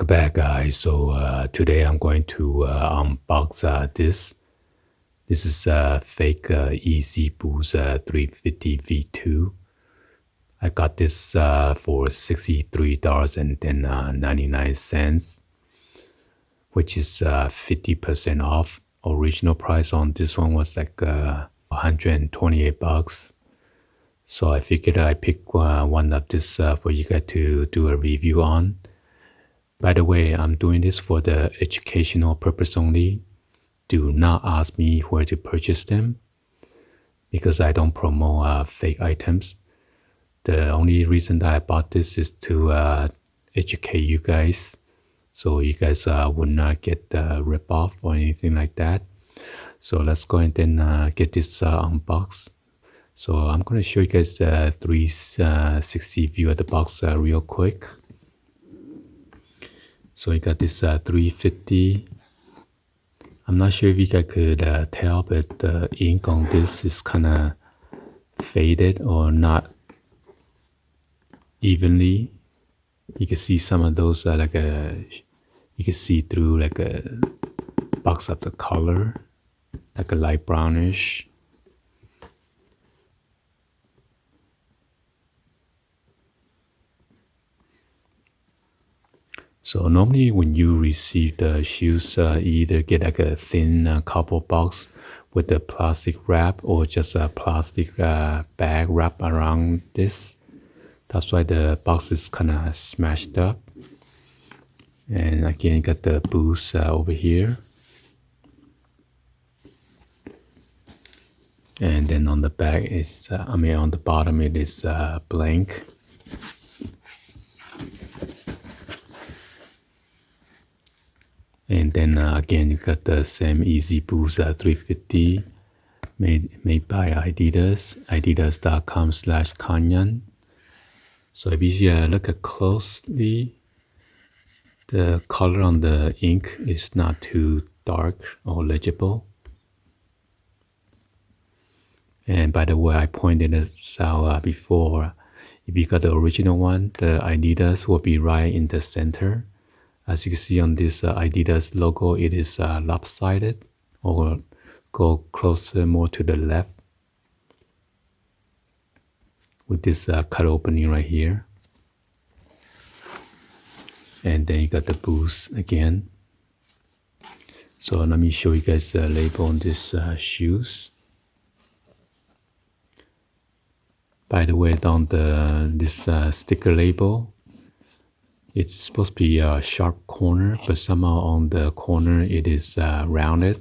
Welcome back, guys. So today I'm going to unbox this. This is a fake Yeezy Boost 350 V2. I got this for $63.99, which is 50% off. Original price on this one was like $128. So I figured I pick one of this for you guys to do a review on. By the way, I'm doing this for the educational purpose only. Do not ask me where to purchase them because I don't promote fake items. The only reason that I bought this is to educate you guys so you guys would not get rip off or anything like that. So let's go ahead and get this unboxed. So I'm going to show you guys the 360 view of the box real quick. So you got this 350. I'm not sure if you guys could tell, but the ink on this is kind of faded or not evenly. You can see some of those you can see through like a box of the color, like a light brownish. So normally when you receive the shoes, you either get like a thin cardboard box with a plastic wrap or just a plastic bag wrap around this. That's why the box is kind of smashed up. And again, you got the Boost over here. And then on the back is, on the bottom it is blank. And then again, you got the same Yeezy Boost 350 made by Adidas, adidas.com/Kanyan. So if you look at closely, the color on the ink is not too dark or legible. And by the way, I pointed this out before. If you got the original one, the Adidas will be right in the center. As you can see on this Adidas logo, it is lopsided or go closer more to the left with this cut opening right here. And then you got the Boost again. So let me show you guys the label on this shoes. By the way, on this sticker label, it's supposed to be a sharp corner, but somehow on the corner it is rounded.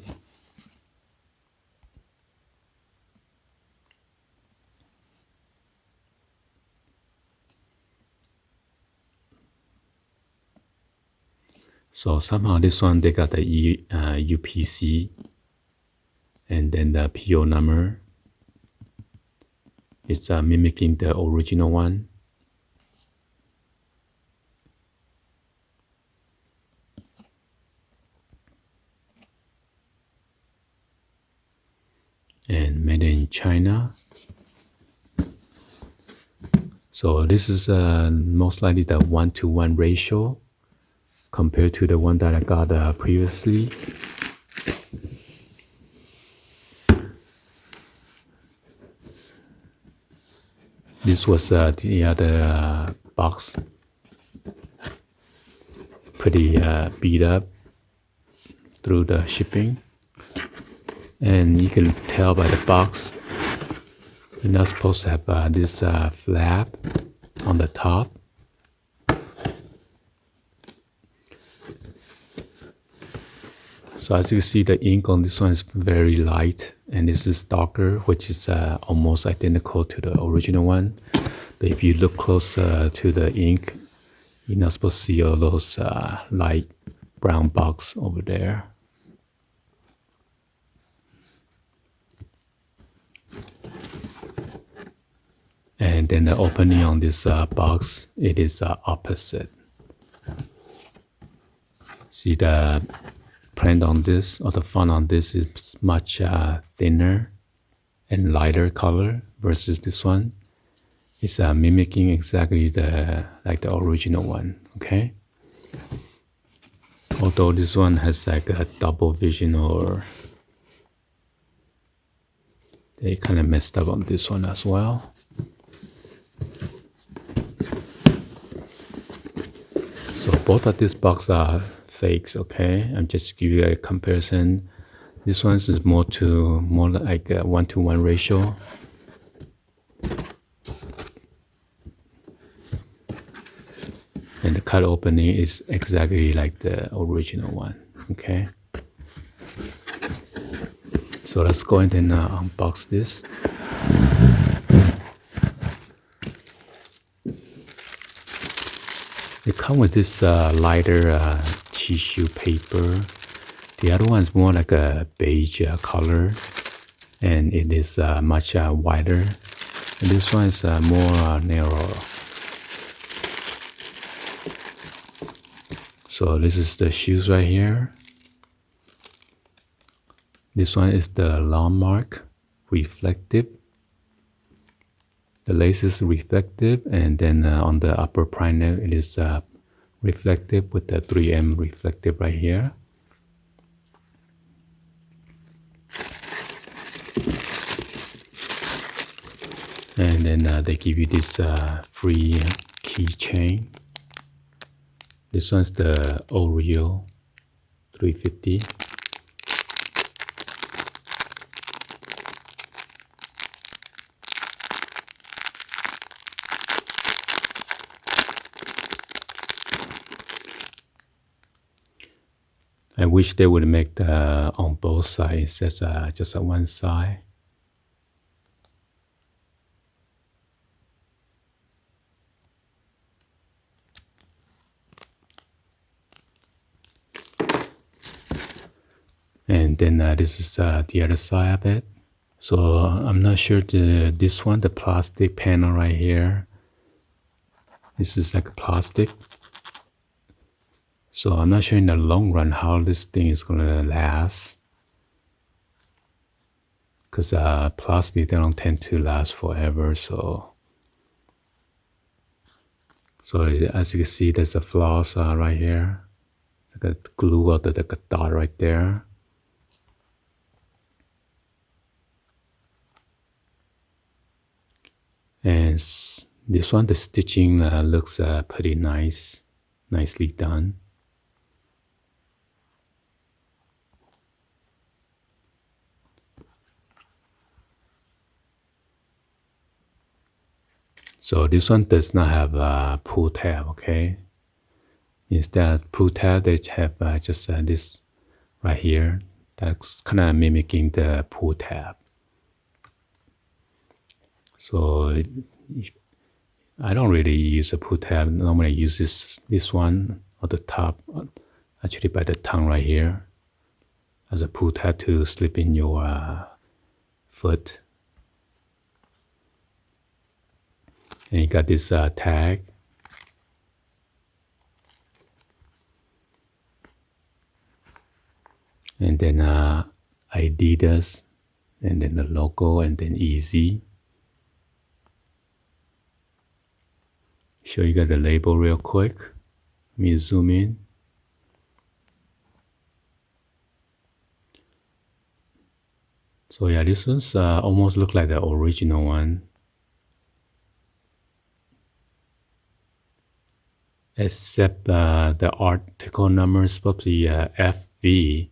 So somehow this one, they got the UPC and then the PO number. It's mimicking the original one. And made in China. So this is most likely the 1-to-1 ratio compared to the one that I got previously. This was the other box, pretty beat up through the shipping. And you can tell by the box, you're not supposed to have this flap on the top. So as you can see, the ink on this one is very light, and this is darker, which is almost identical to the original one. But if you look closer to the ink, you're not supposed to see all those light brown box over there. And then the opening on this box, it is opposite. See the print on this, or the font on this is much thinner and lighter color versus this one. It's mimicking exactly like the original one, okay? Although this one has like a double vision, or they kind of messed up on this one as well. So both of these boxes are fakes, okay? I'm just give you a comparison. This one is more like a 1-to-1 ratio. And the cut opening is exactly like the original one, okay? So let's go ahead and unbox this. It comes with this lighter tissue paper. The other one is more like a beige color, and it is much wider. And this one is more narrow. So this is the shoes right here. This one is the Lundmark reflective. The lace is reflective, and then on the upper primer it is reflective with the 3M reflective right here. And then they give you this free keychain. This one's the Oreo 350. I wish they would make the on both sides just on one side. And then this is the other side of it. So I'm not sure this one, the plastic panel right here. This is like plastic. So I'm not sure in the long run how this thing is gonna last. Because plastic, they don't tend to last forever. So as you can see, there's a floss right here. Like a glue or like a dot right there. And this one, the stitching looks pretty nice, nicely done. So this one does not have a pull tab, okay? Instead of pull tab, they have just this right here. That's kind of mimicking the pull tab. So I don't really use a pull tab. Normally I use this one at the top, actually by the tongue right here, as a pull tab to slip in your foot. And you got this tag. And then Adidas, and then the logo, and then Yeezy. Show you guys the label real quick. Let me zoom in. So yeah, this one's almost look like the original one. Except the article number is supposed to be FV,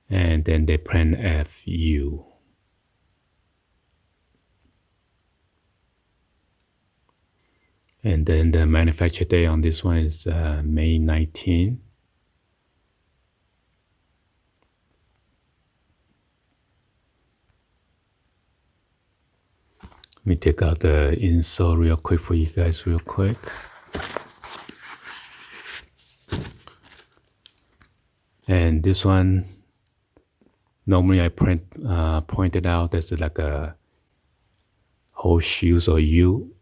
and then they print FU. And then the manufacture date on this one is May 19. Let me take out the insole real quick for you guys real quick. And this one, normally I pointed out there's like a horseshoes or U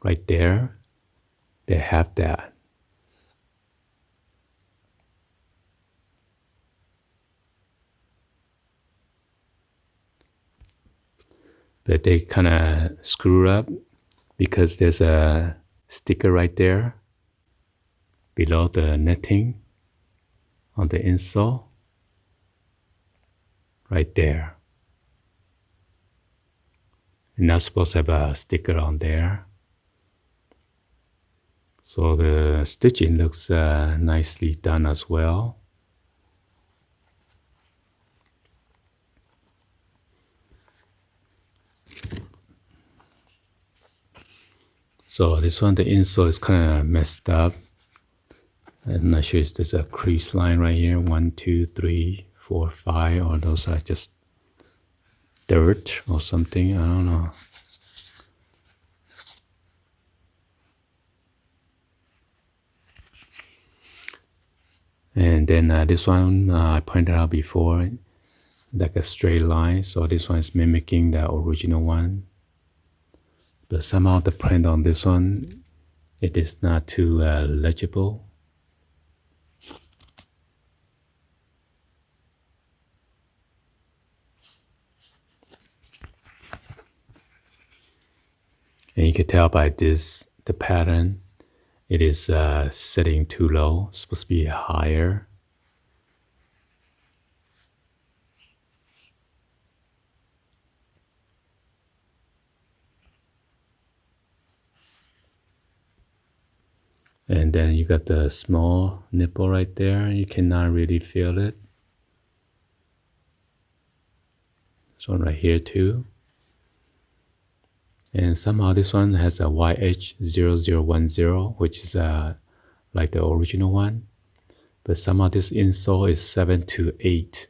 right there. They have that. But they kind of screw up because there's a sticker right there below the netting. on the insole, right there. You're not supposed to have a sticker on there. So the stitching looks nicely done as well. So this one, the insole is kind of messed up. I'm not sure if there's a crease line right here. 1, 2, 3, 4, 5, or those are just dirt or something. I don't know. And then this one I pointed out before, like a straight line. So this one is mimicking the original one. But somehow the print on this one, it is not too legible. And you can tell by this, the pattern, it is setting too low. It's supposed to be higher. And then you got the small nipple right there. You cannot really feel it. This one right here too. And somehow this one has a YH0010, which is like the original one. But somehow this insole is 7 to 8.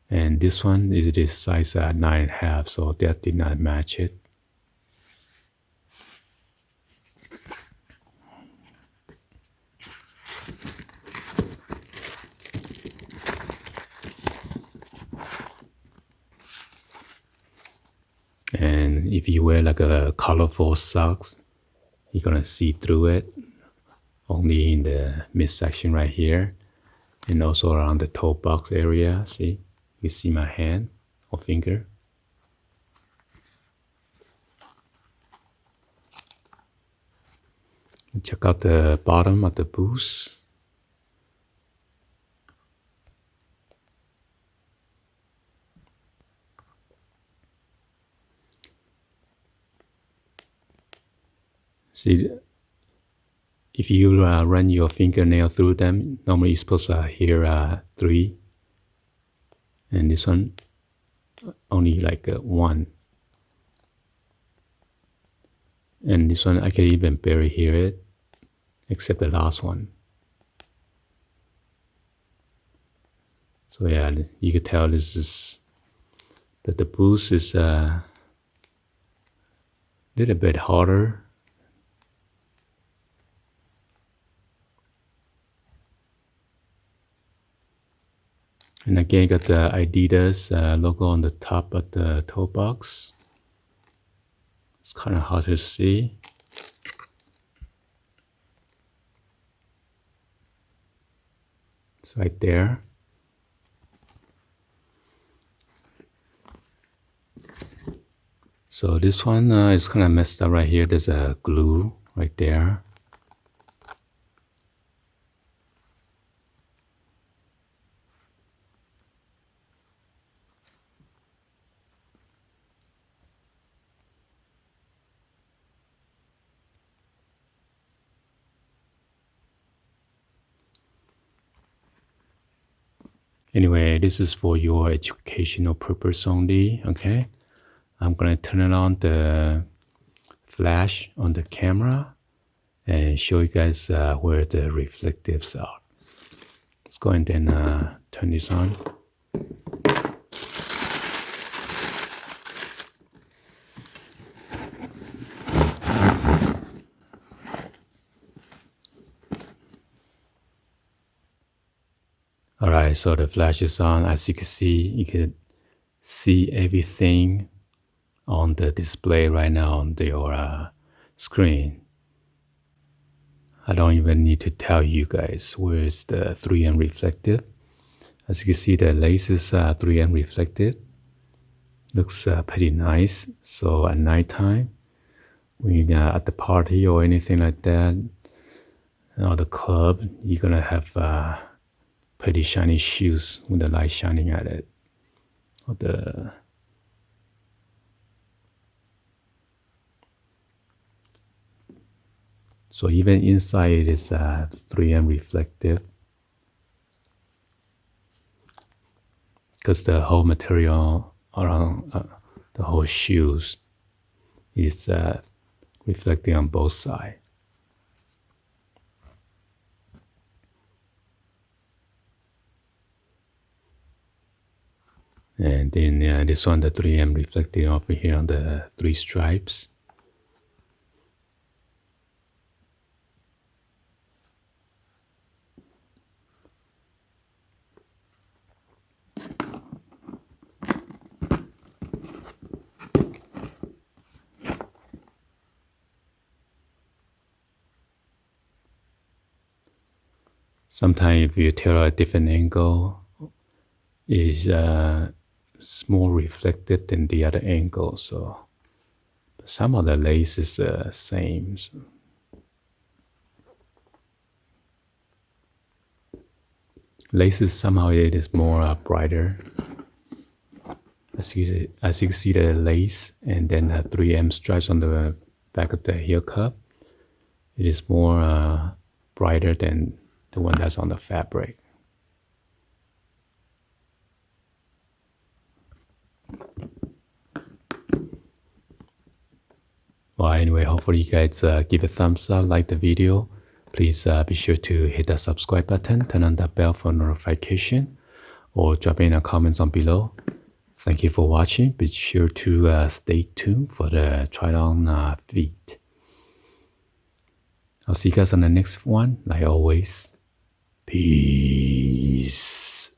And this one is this size 9.5, so that did not match it. And if you wear like a colorful socks, you're gonna see through it only in the midsection right here, and also around the toe box area. See, you see my hand or finger. And check out the bottom of the boots. See, if you run your fingernail through them, normally you're supposed to hear 3. And this one, only like 1. And this one, I can even barely hear it, except the last one. So yeah, you can tell this is, that the boost is a little bit harder. And again, you got the Adidas logo on the top of the toe box. It's kind of hard to see. It's right there. So this one is kind of messed up right here. There's a glue right there. Anyway, this is for your educational purpose only, okay? I'm gonna turn it on the flash on the camera and show you guys where the reflectives are. Let's go and then turn this on. Alright, so the flash is on. As you can see everything on the display right now on your screen. I don't even need to tell you guys where is the 3M reflective. As you can see, the lace is 3M reflective. Looks pretty nice. So at nighttime, when you're at the party or anything like that, or the club, you're gonna have pretty shiny shoes with the light shining at it. So even inside it is 3M reflective, because the whole material around the whole shoes is reflecting on both sides. And then this one, the 3M reflecting over here on the 3 stripes. Sometimes if you tell a different angle, it's more reflected than the other angle. So some of the lace is the same. So. Laces somehow it is more brighter. As you see the lace and then the 3M stripes on the back of the heel cup, it is more brighter than the one that's on the fabric. Well, anyway, hopefully you guys give a thumbs up, like the video. Please be sure to hit the subscribe button, turn on the bell for notification, or drop in a comments on below. Thank you for watching. Be sure to stay tuned for the try-on feet. I'll see you guys on the next one. Like always, peace.